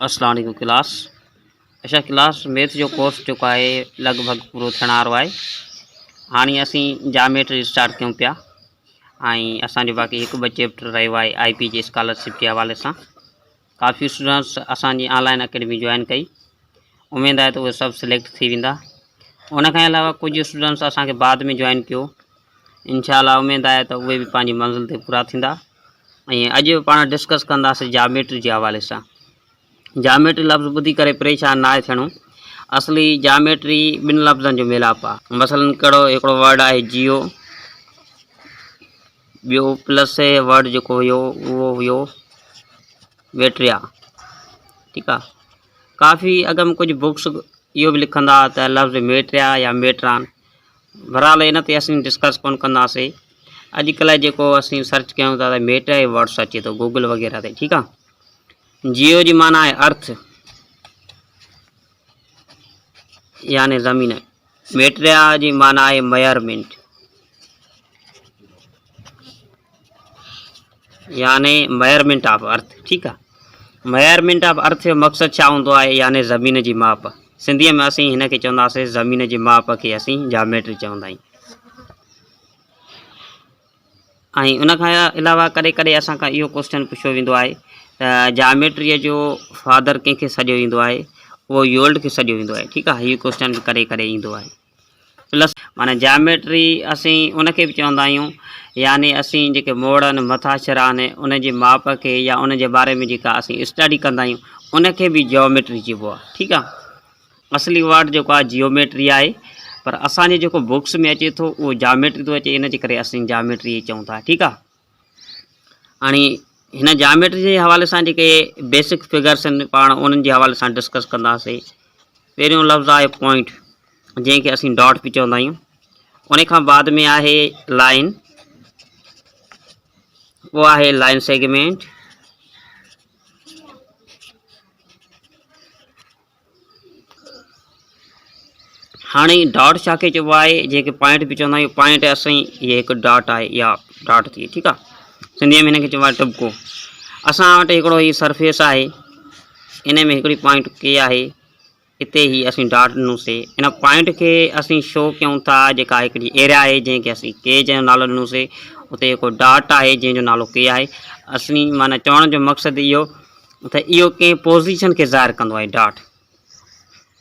अस्सलाम वालेकुम क्लास। अच्छा क्लास मैथ जो कोर्स जो है लगभग पूरो थियण वारो आहे। हाणे असीं जामेट्री स्टार्ट कयूं पिया ऐं असांजो बाक़ी हिकु ॿ चैप्टर रहियो आहे IP जी स्कॉलरशिप जे हवाले सां। काफ़ी स्टूडेंट्स असांजी ऑनलाइन अकेडमी जॉइन कई, उमेद आहे त उहे सभु सिलेक्ट थी वेंदा। उनखां अलावा कुझु स्टूडेंट्स असांखे बाद में जॉइन कयो, इंशाअल्लाह उमेद आहे त उहे बि पंहिंजी मंज़िल ते पूरा थींदा। ऐं अॼु पाण डिस्कस कंदासीं जामेट्री जे हवाले सां। जामेट्री लफ़्ज़ ॿुधी करे परेशान ना थियणो। असली जामेट्री ॿिनि लफ़्ज़नि जो मिलाप आहे। मसलन कहिड़ो हिकिड़ो वर्ड आहे जियो, ॿियो प्लस वर्ड जेको हुयो उहो हुयो वेट्रिया। ठीकु आहे। काफ़ी अॻु में कुझु बुक्स इहो बि लिखंदा त लफ़्ज़ मेट्रिया या मेट्रान। बहरहाल इन ते असीं डिस्कस कोन कंदासीं। अॼुकल्ह जेको असीं सर्च कयूं था त मेट्रिया जो वर्ड्स अचे थो गूगल वग़ैरह ते। ठीकु आहे। जियो जी माना आहे अर्थ यानी ज़मीन। मेट्रिया जी माना आहे मेयरमेंट यानी मेयरमेंट ऑफ अर्थ। ठीकु आहे। मेयरमेंट ऑफ अर्थ जो मक़सदु छा हूंदो आहे, यानी ज़मीन जी माप। सिंधीअ में असीं हिन खे चवंदासीं ज़मीन जी माप खे असीं जामेट्री चवंदा आहियूं। ऐं उनखां अलावा कॾहिं कॾहिं असां खां इहो क्वेश्चन पुछियो वेंदो आहे त जामेट्रीअ जो फादर कंहिंखे सॾियो वेंदो आहे, उहो योल्ड खे सॾियो वेंदो आहे। ठीकु आहे। हीउ क्वेश्चन कॾहिं कॾहिं ईंदो आहे। प्लस माना जामेट्री असीं उनखे बि चवंदा आहियूं, यानी असीं जेके मोड़ आहिनि मथाछर आहिनि उन जी माप खे या उन जे बारे में जेका असीं स्टडी कंदा आहियूं उनखे बि जियोमेट्री चइबो आहे। ठीकु आहे। असली वर्ड जेको आहे जियोमेट्री आहे, पर असांजे जेको बुक्स में अचे थो उहो जामेट्री थो अचे, इन जे करे असीं जामेट्री चऊं था। ठीकु आहे। हाणे हिन जामेट्री जे हवाले सां जेके बेसिक फिगर्स आहिनि पाण उन्हनि जे हवाले सां डिस्कस कंदासीं। पहिरियों लफ़्ज़ आहे पॉइंट, जंहिंखे असीं डॉट बि चवंदा आहियूं। उन खां बाद में आहे लाइन, वो आहे लाइन सेगमेंट। हाणे डॉट छा खे चइबो आहे, जंहिंखे पॉइंट बि चवंदा आहियूं। पॉइंट असीं इहे हिकु डॉट आहे या डॉट थी। ठीकु आहे। सिंधीअ में हिन खे चइबो आहे टुबको। असां वटि हिकिड़ो हीउ सरफेस आहे, इन में हिकिड़ी पॉइंट के आहे, हिते ही असीं डॉट ॾिनोसीं। इन पॉइंट खे असीं शो कयूं था, जेका हिकिड़ी एरिया आहे जंहिंखे असीं के जो नालो ॾिनोसीं। उते हिकु डॉट आहे जंहिंजो नालो के आहे। असली माना चवण जो मक़सदु इहो त इहो कंहिं पोज़ीशन खे ज़ाहिर कंदो आहे डॉट।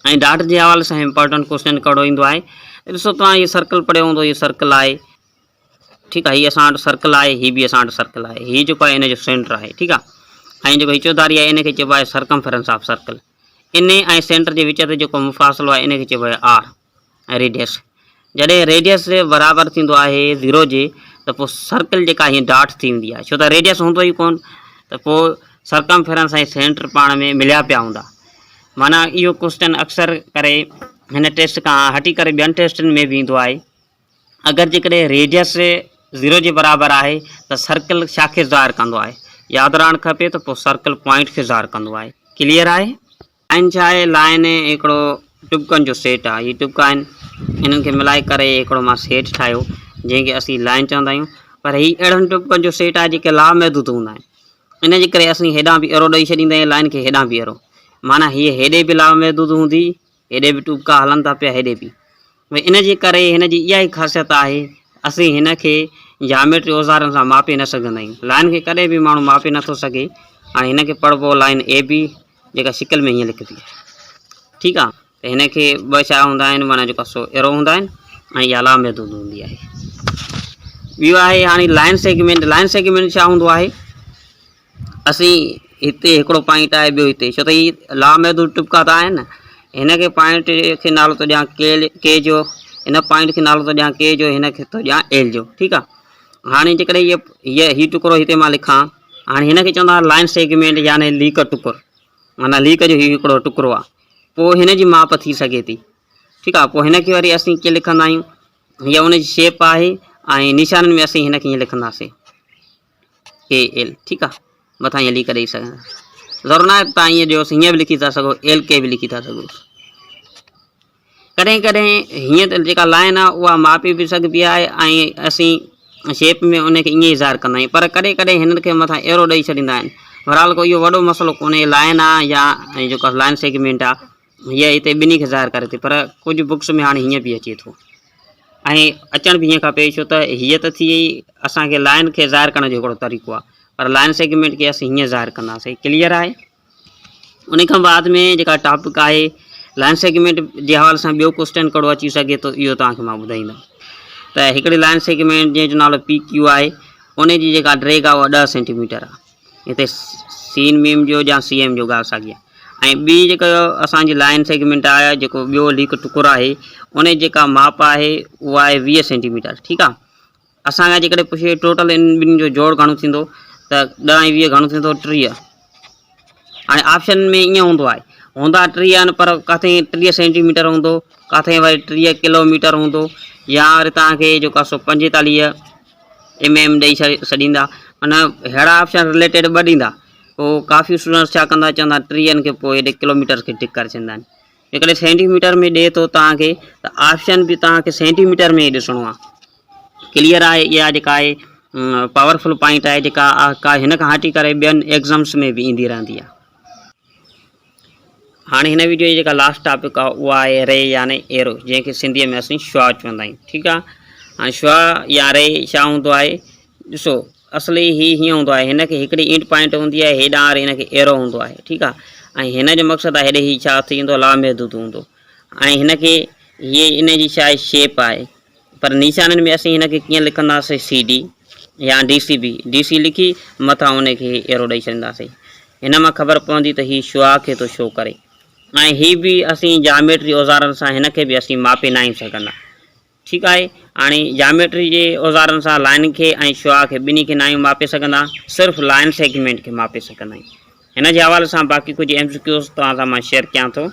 ऐं डॉट जे हवाले सां इम्पोर्टेंट क्वेश्चन कहिड़ो ईंदो आहे, ॾिसो तव्हां इहो सर्कल पढ़ियो हूंदो। इहो सर्कल आहे। ठीकु आहे। हीअ असां वटि सर्कल आहे, हीअ बि असां वटि सर्कल आहे। हीअ जेको आहे इन जो सेंटर आहे। ठीकु आहे। ऐं जेको हिचोधारी आहे इन खे चइबो आहे सरकमफरेंस ऑफ सर्कल। इन ऐं सेंटर जे विच ते जेको मुफ़ासिलो आहे इन खे चइबो आहे आर ऐं रेडियस। जॾहिं रेडियस बराबरि थींदो आहे 0 जे, त पोइ सर्कल जेका हीअं डॉट थी वेंदी आहे। छो त रेडियस हूंदो ई कोन, त पोइ सरकमफेरेंस ऐं सेंटर पाण में मिलिया पिया हूंदा। माना इहो क्वेश्चन अक्सर करे हिन टेस्ट खां हटी करे ॿियनि टेस्टनि में बि ईंदो आहे। अगरि जेकॾहिं रेडियस 0 जे बराबरि आहे त सर्कल छा खे ज़ाहिर कंदो आहे, यादि रहणु खपे त पोइ सर्कल पॉइंट खे ज़ाहिर कंदो आहे। क्लियर आहे। लाइन छा आहे, लाइन हिकिड़ो टुबकनि जो सेट आहे। हीअ टुबका आहिनि, इन्हनि खे मिलाए करे हिकिड़ो मां सेट ठाहियो जंहिंखे असीं लाइन चवंदा आहियूं। पर हीअ अहिड़नि टुबकनि जो सेट आहे जेके लामहदूद हूंदा आहिनि। इन जे करे असीं हेॾां बि एरो ॾेई छॾींदा आहियूं लाइन खे, हेॾां बि एरो। माना हीअ हेॾे बि लामहदूद हूंदी, हेॾे बि टुबका हलनि था पिया, हेॾे बि। भई इन जे करे हिन जी इहा ई ख़ासियत आहे, असीं हिन खे जामेट्री औज़ारनि सां मापे न सघंदा आहियूं। लाइन खे कॾहिं बि माण्हू मापे नथो सघे। हाणे हिन खे पढ़िबो लाइन AB, जेका शिकल में हीअं लिखंदी आहे। ठीकु आहे। त हिन खे ॿ छा हूंदा आहिनि, माना जेका सो एरो हूंदा आहिनि ऐं इहा लामहदूद हूंदी आहे। ॿियो आहे हाणे लाइन सेगमेंट। लाइन सेगमेंट छा हूंदो आहे, असीं हिते हिकिड़ो पॉइंट आहे, ॿियो हिते। छो त हीअ लामहदूद टुबका त आहिनि न। हिन खे पॉइंट खे नालो थो ॾियां के जो, हिन पॉइंट खे नालो थो ॾियां के जो, हिन खे थो ॾियां L जो। ठीकु आहे। हाणे जेकॾहिं हीअ टुकड़ो हिते मां लिखां, हाणे हिन खे चवंदा लाइन सेगमेंट यानी लीक टुकुर। माना लीक जो हीउ हिकिड़ो टुकड़ो आहे, पोइ हिन जी माप थी सघे थी। ठीकु आहे। पोइ हिन खे वरी असीं कीअं लिखंदा आहियूं, हीअ उन जी शेप आहे ऐं निशाननि में असीं हिन खे हीअं लिखंदासीं KL। ठीकु आहे। मथां हीअं लीक ॾेई सघंदा। ज़रूरु न आहे तव्हां हीअं ॾियोसि, हीअं बि लिखी था सघो, LK बि लिखी था सघो। कॾहिं कॾहिं हीअं त जेका लाइन आहे उहा मापे बि सघिबी आहे ऐं असीं शेप में उनखे ईअं ई ज़ाहिर कंदा आहियूं। पर कॾहिं कॾहिं हिननि खे मथां एरो ॾेई छॾींदा आहिनि, बहरहाल कोई इहो वॾो मसइलो कोन्हे, लाइन आहे या जेको लाइन सेगमेंट आहे हीअ हिते ॿिन्ही खे ज़ाहिर करे थी, पर कुझु बुक्स में हाणे हीअं बि अचे थो ऐं अचण बि हीअं खपे, छो त हीअ त थी वई असांखे लाइन खे ज़ाहिर करण जो हिकिड़ो तरीक़ो आहे, पर लाइन सेगमेंट खे असीं हीअं ज़ाहिर कंदासीं। क्लियर आहे। उन खां बाद में जेका टॉपिक आहे लाइन सेगमेंट जे हवाले सां ॿियो क्वेश्चन कहिड़ो अची सघे थो, इहो तव्हांखे मां ॿुधाईंदुमि। त हिकिड़ी लाइन सेगमेंट जंहिंजो नालो पी क्यू आहे, उन जी जेका ड्रैग आहे उहा 10 सेंटीमीटर आहे। हिते सीन मीम जो या सी एम जो ॻाल्हि साॻी आहे। ऐं ॿी जेका असांजी लाइन सेगमेंट आहे, जेको ॿियो लीक टुकुर आहे, उन जेका माप आहे उहा आहे 20 सेंटीमीटर। ठीकु आहे। असांखे जेकॾहिं पुछे टोटल इन ॿिनि जो जोड़ घणो थींदो, त 10 ऐं 20 घणो थींदो 30। हाणे ऑप्शन में ईअं हूंदो आहे, हूंदा 30 आहिनि पर किथे 30 सेंटीमीटर हूंदो, किथे वरी 30 किलोमीटर हूंदो, या वरी तव्हांखे जेको आहे 45 mm ॾेई छॾींदा। माना अहिड़ा ऑप्शन रिलेटेड ॿ ॾींदा, पोइ काफ़ी स्टूडेंट्स छा कंदा, चवंदा 30 खे पोइ हेॾे किलोमीटर खे टिक करे छॾींदा आहिनि। जेकॾहिं सेंटीमीटर में ॾिए थो तव्हांखे, त ऑप्शन बि तव्हांखे सेंटीमीटर में ई ॾिसणो आहे। क्लियर आहे। इहा जेका आहे पावरफुल पॉइंट आहे, जेका हिन खां हटी करे ॿियनि एग्ज़ाम्स में बि ईंदी रहंदी आहे। हाणे हिन वीडियो जी जेका लास्ट टॉपिक आहे उहा आहे रे याने एरो, जंहिंखे सिंधीअ में असीं शुआ चवंदा आहियूं। ठीकु आहे। हाणे शुआ या रे छा हूंदो आहे, ॾिसो असली हीअं हूंदो आहे, हिन खे हिकिड़ी इंट पॉइंट हूंदी आहे, हेॾां वरी हिन खे एरो हूंदो आहे। ठीकु आहे। ऐं हिन जो मक़सदु आहे हेॾे हीउ छा थींदो, लामहदूद हूंदो, ऐं हिन खे हीअ इन जी छा आहे शेप आहे, पर निशाननि में असीं हिन खे कीअं लिखंदासीं, सी डी या D C B, D C लिखी मथां उन खे एरो ॾेई छॾींदासीं। हिन मां ख़बर पवंदी त हीउ शुआ खे थो शो करे। ऐं हीअ बि असीं जामेट्री औज़ारनि सां हिन खे बि असीं मापे न आहियूं सघंदा। ठीकु आहे। हाणे जामेट्री जे औज़ारनि सां लाइन खे ऐं शुआ खे ॿिन्ही खे न आहियूं मापे सघंदा, सिर्फ़ु लाइन सेगमेंट खे मापे सघंदा आहियूं। हिन जे हवाले सां बाक़ी कुझु MCQs तव्हां सां मां शेयर कयां थो।